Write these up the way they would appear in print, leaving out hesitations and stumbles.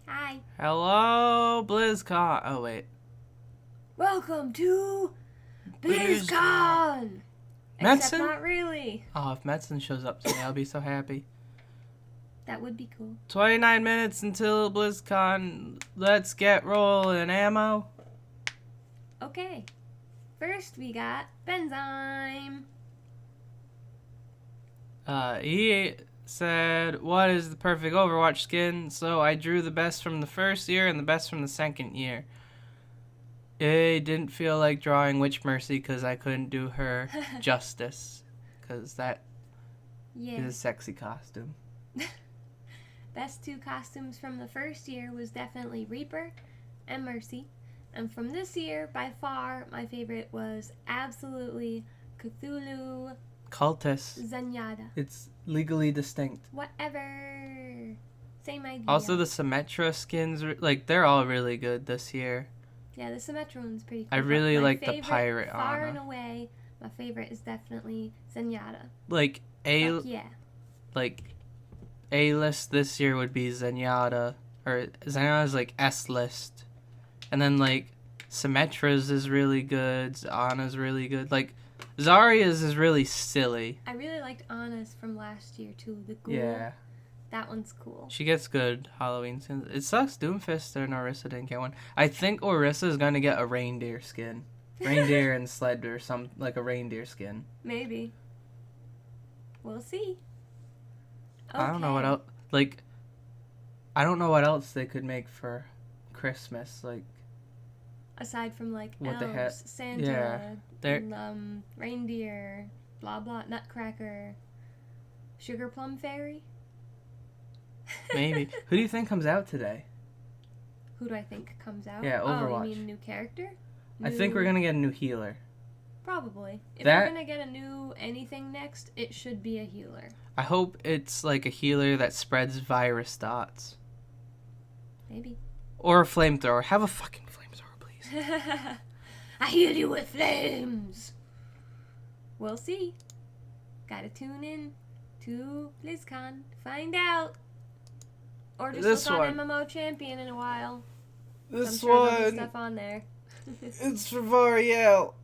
Hi. Hello, BlizzCon. Oh, wait. Welcome to BlizzCon! Except Metzen? not really. Oh, if Metzen shows up today, I'll be so happy. That would be cool. 29 minutes until BlizzCon. Let's get rolling, ammo. Okay. First we got Benzyme. He said, what is the perfect Overwatch skin? So I drew the best from the first year and the best from the second year. It didn't feel like drawing Witch Mercy because I couldn't do her justice. Because that is a sexy costume. Best two costumes from the first year was definitely Reaper and Mercy. And from this year, by far, my favorite was absolutely Cthulhu Cultist. Zenyatta. It's legally distinct. Whatever. Same idea. Also, the Symmetra skins, they're all really good this year. Yeah, the Symmetra one's pretty cool. I really like the pirate far Ana. and away, my favorite is definitely Zenyatta. A-list this year would be Zenyatta. Or Zenyatta's S-list. And then, Symmetra's is really good. Ana's really good. Zarya's is really silly. I really liked Ana's from last year, too. The ghoul. Yeah. That one's cool. She gets good Halloween skins. It sucks Doomfist and Orisa didn't get one. I think Orisa is going to get a reindeer skin. Reindeer and sled or a reindeer skin. Maybe. We'll see. Okay. I don't know what else. I don't know what else they could make for Christmas. Aside from what elves, they had. Santa, Yeah. reindeer, blah blah, Nutcracker, Sugar Plum Fairy. Maybe. Who do you think comes out today? Who do I think comes out? Yeah, Overwatch. Oh, you mean new character? I think we're gonna get a new healer. Probably. If we're gonna get a new anything next, it should be a healer. I hope it's a healer that spreads virus dots. Maybe. Or a flamethrower. Have a fucking flamethrower, please. I heal you with flames. We'll see. Gotta tune in to BlizzCon to find out. Or just look on MMO Champion in a while. I'm sure there'll be stuff on there. It's for Variell.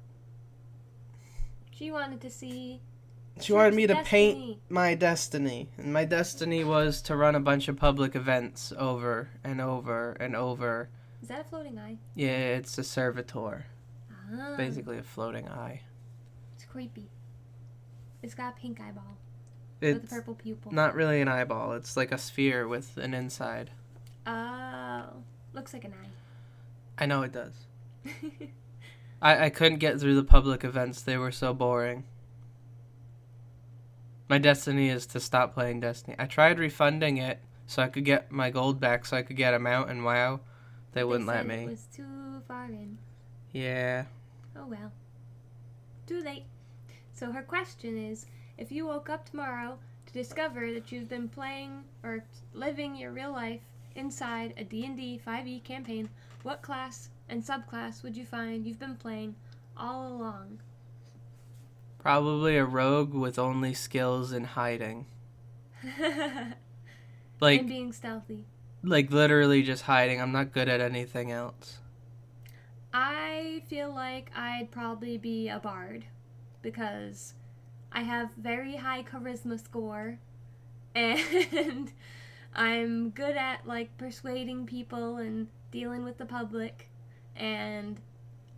She wanted to see. She wanted me to paint my destiny. And my destiny was to run a bunch of public events over and over and over. Is that a floating eye? Yeah, it's a servitor. Ah. Basically a floating eye. It's creepy. It's got a pink eyeball. It's with a purple pupil. Not really an eyeball. It's like a sphere with an inside. Oh. Looks like an eye. I know it does. I couldn't get through the public events. They were so boring. My destiny is to stop playing Destiny. I tried refunding it so I could get my gold back so I could get a mount in WoW. They wouldn't let me. It was too far in. Yeah. Oh well. Too late. So her question is, if you woke up tomorrow to discover that you've been playing or living your real life inside a D&D 5e campaign, what class and subclass would you find you've been playing all along? Probably a rogue with only skills in hiding. And being stealthy. Literally just hiding. I'm not good at anything else. I feel like I'd probably be a bard because I have very high charisma score and I'm good at persuading people and dealing with the public, and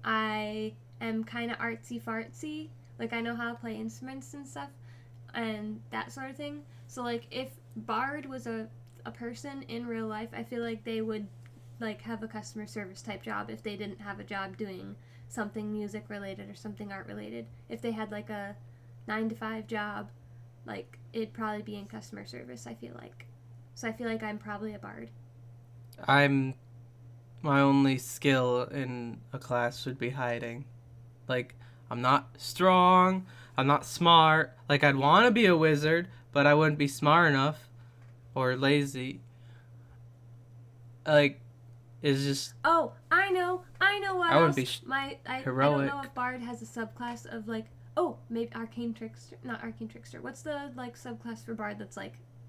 I am kind of artsy fartsy. I know how to play instruments and stuff and that sort of thing. So if bard was a person in real life, I feel like they would have a customer service type job if they didn't have a job doing something music related or something art related. If they had a 9-to-5 job, it'd probably be in customer service, I feel like. So I feel like I'm probably a bard. My only skill in a class would be hiding. I'm not strong, I'm not smart. I'd want to be a wizard, but I wouldn't be smart enough or lazy. It's just... Oh, I know what I else. wouldn't be heroic. I don't know if bard has a subclass of maybe arcane trickster. Not arcane trickster. What's the subclass for bard that's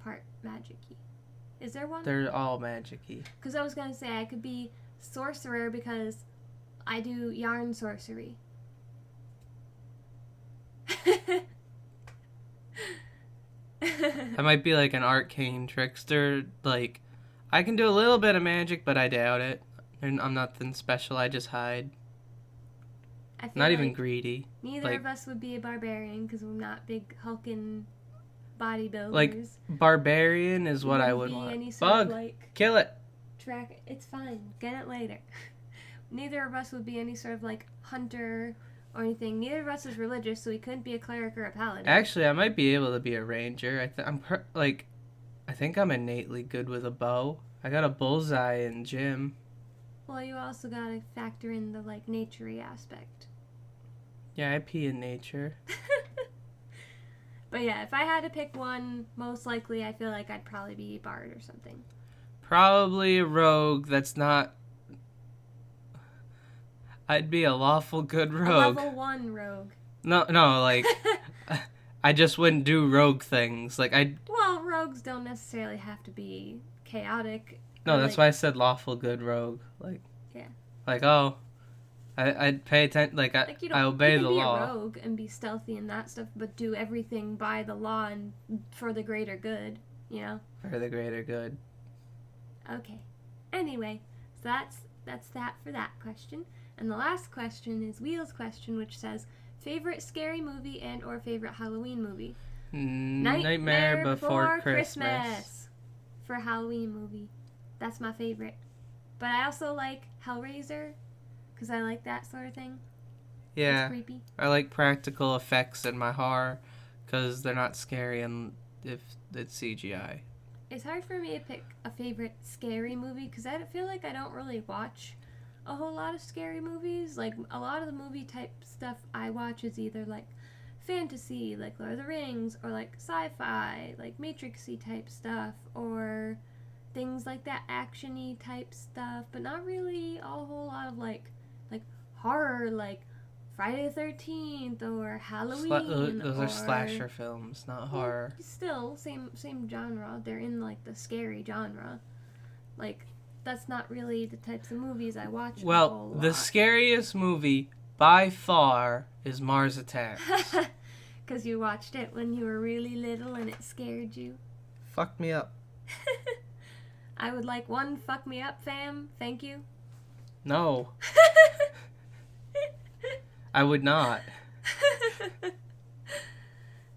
part magic-y? Is there one? They're all magic-y. Because I was going to say I could be sorcerer because I do yarn sorcery. I might be like an arcane trickster. Like, I can do a little bit of magic, but I doubt it. And I'm nothing special. I just hide. I feel Not like even greedy. neither like- of us would be a barbarian because we're not big hulking bodybuilders. Like, barbarian is what I would Be want. any sort Bug, of, like, kill it. track. It's fine. Get it later. Neither of us would be any sort of like hunter or anything. Neither of us is religious, so we couldn't be a cleric or a paladin. Actually, I might be able to be a ranger. I think I'm innately good with a bow. I got a bullseye in gym. Well, you also gotta factor in the like naturey aspect. Yeah, I pee in nature. But yeah, if I had to pick one, most likely I feel like I'd probably be bard or something. Probably a rogue that's not... I'd be a lawful good rogue. A level 1 rogue. No, like... I just wouldn't do rogue things. Like, Well, rogues don't necessarily have to be chaotic. No, or, that's like, why I said lawful good rogue. Like... Yeah. Like, oh... I'd pay attention... Like, you don't, I obey you the can be law. a rogue and be stealthy and that stuff, but do everything by the law and for the greater good, you know? For the greater good. Okay. Anyway, so that's that for that question. And the last question is Wheel's question, which says, favorite scary movie and or favorite Halloween movie? Nightmare Before Christmas. For a Halloween movie. That's my favorite. But I also like Hellraiser, because I like that sort of thing. Yeah. It's creepy. I like practical effects in my horror, because they're not scary and if it's CGI. It's hard for me to pick a favorite scary movie, because I feel like I don't really watch a whole lot of scary movies. Like, a lot of the movie type stuff I watch is either like fantasy, like Lord of the Rings, or like sci-fi, like Matrix-y type stuff, or things like that, action-y type stuff, but not really a whole lot of like horror, like Friday the 13th or Halloween. Those or, are slasher films, not horror. Still, same genre. They're in like the scary genre. Like, that's not really the types of movies I watch. Well, the scariest movie by far is Mars Attacks. Because you watched it when you were really little and it scared you. Fuck me up. I would like one fuck me up, fam. Thank you. No. I would not.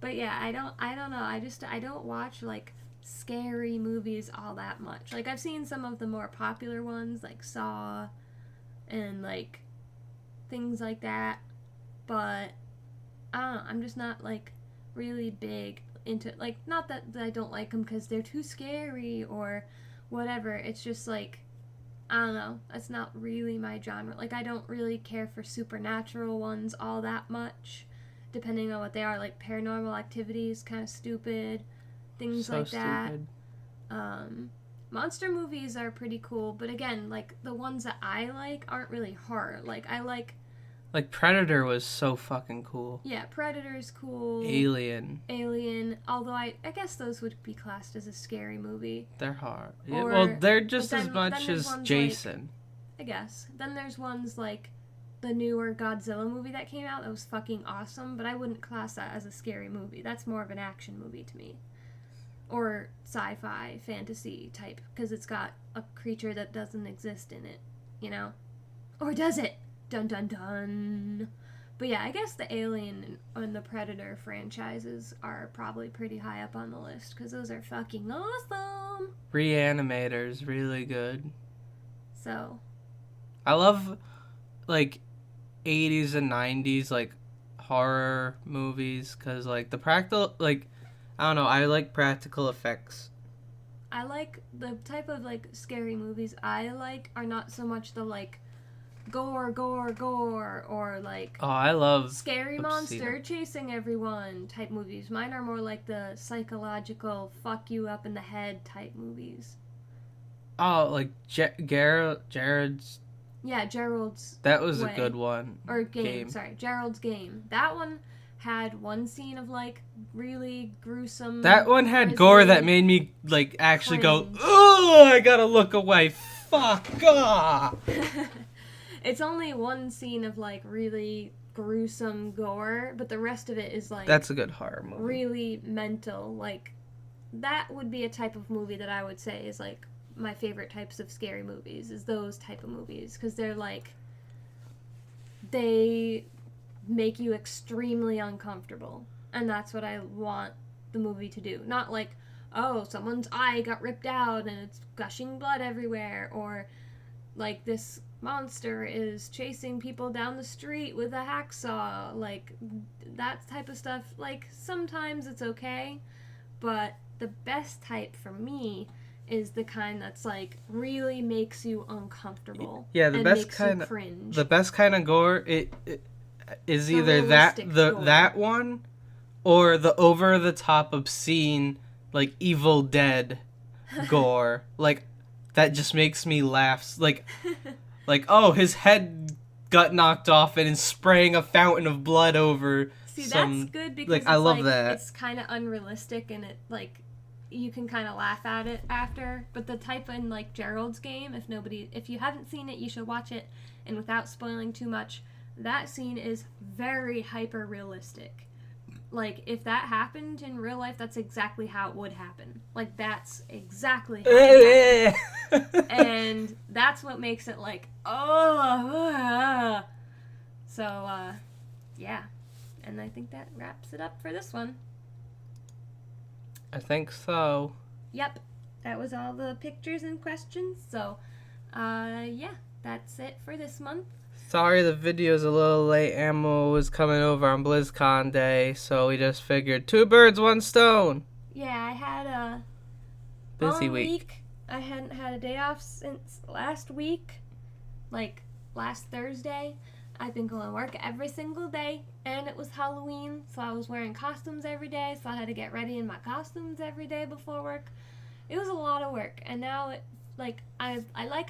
But yeah, I don't know. I don't watch like scary movies all that much. Like, I've seen some of the more popular ones, like Saw and like things like that, but I don't know, I'm just not like really big into, like, not that I don't like them because they're too scary or whatever. It's just like, I don't know, that's not really my genre. Like, I don't really care for supernatural ones all that much, depending on what they are. Like, Paranormal Activity is kind of stupid, things So like that. stupid. Monster movies are pretty cool, but again, like, the ones that I like aren't really horror. Like, I like... Like, Predator was so fucking cool. Yeah, Predator's cool. Alien. Although I guess those would be classed as a scary movie. They're hard. Yeah, Or- well, they're just but as then much there's as ones Jason. I guess. Then there's ones like the newer Godzilla movie that came out that was fucking awesome, but I wouldn't class that as a scary movie. That's more of an action movie to me. Or sci-fi, fantasy type, because it's got a creature that doesn't exist in it, you know? Or does it? Dun dun dun. But yeah, I guess the Alien and the Predator franchises are probably pretty high up on the list, because those are fucking awesome. Reanimator's really good. So, I love, like, 80s and 90s, like, horror movies, because, like, the practical, like, I don't know, I like practical effects. I like the type of, like, scary movies I like are not so much the, like, gore, or, like, Oh, I love scary obscene. monster chasing everyone type movies. Mine are more like the psychological, fuck you up in the head type movies. Oh, like, Jared's, Yeah, Gerald's that was Way. a good one. Or Game. Sorry, Gerald's Game. That one had one scene of like really gruesome. That one had gore that made me like actually go, oh, I gotta look away. Fuck off. It's only one scene of like really gruesome gore, but the rest of it is like that's a good horror movie. Really mental. Like that would be a type of movie that I would say is like my favorite types of scary movies. Is those type of movies because they're like they make you extremely uncomfortable, and that's what I want the movie to do. Not like, oh, someone's eye got ripped out and it's gushing blood everywhere, or like this monster is chasing people down the street with a hacksaw. Like that type of stuff, like sometimes it's okay, but the best type for me is the kind that's like really makes you uncomfortable. Yeah, the best kind of cringe. The best kind of gore it is the either that one or the over the top obscene like Evil Dead gore. Like that just makes me laugh. Like oh, his head got knocked off and is spraying a fountain of blood over. See, that's good because like I love that. It's kind of unrealistic and it like you can kind of laugh at it after. But the type in like Gerald's Game, if you haven't seen it, you should watch it. And without spoiling too much, that scene is very hyper realistic. Like if that happened in real life, that's exactly how it would happen. Like that's exactly how it happened. And that's what makes it like So yeah. And I think that wraps it up for this one. I think so. Yep. That was all the pictures and questions. So, yeah, that's it for this month. Sorry the video's a little late. Ammo was coming over on BlizzCon Day, so we just figured 2 birds, 1 stone. Yeah, I had a busy week. I hadn't had a day off since last week, like last Thursday. I've been going to work every single day, and it was Halloween, so I was wearing costumes every day, so I had to get ready in my costumes every day before work. It was a lot of work, and now I like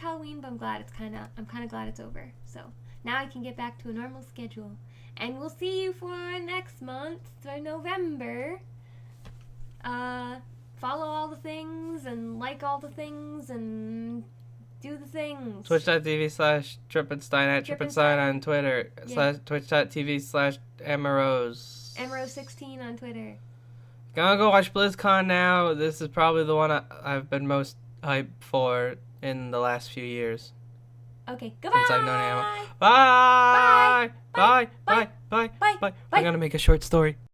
Halloween, but I'm kind of glad it's over. So now I can get back to a normal schedule, and we'll see you for next month for November. Follow all the things and like all the things and do the things. Twitch.tv/Trippenstein at Trippenstein on Twitter. Yeah. Twitch.tv/Emerose. Emerose16 on Twitter. Gonna go watch BlizzCon now. This is probably the one I've been most hyped for in the last few years. Okay, goodbye. Since I've known Emma. Bye. Bye. Bye. Bye. Bye. Bye. Bye. I'm gonna make a short story.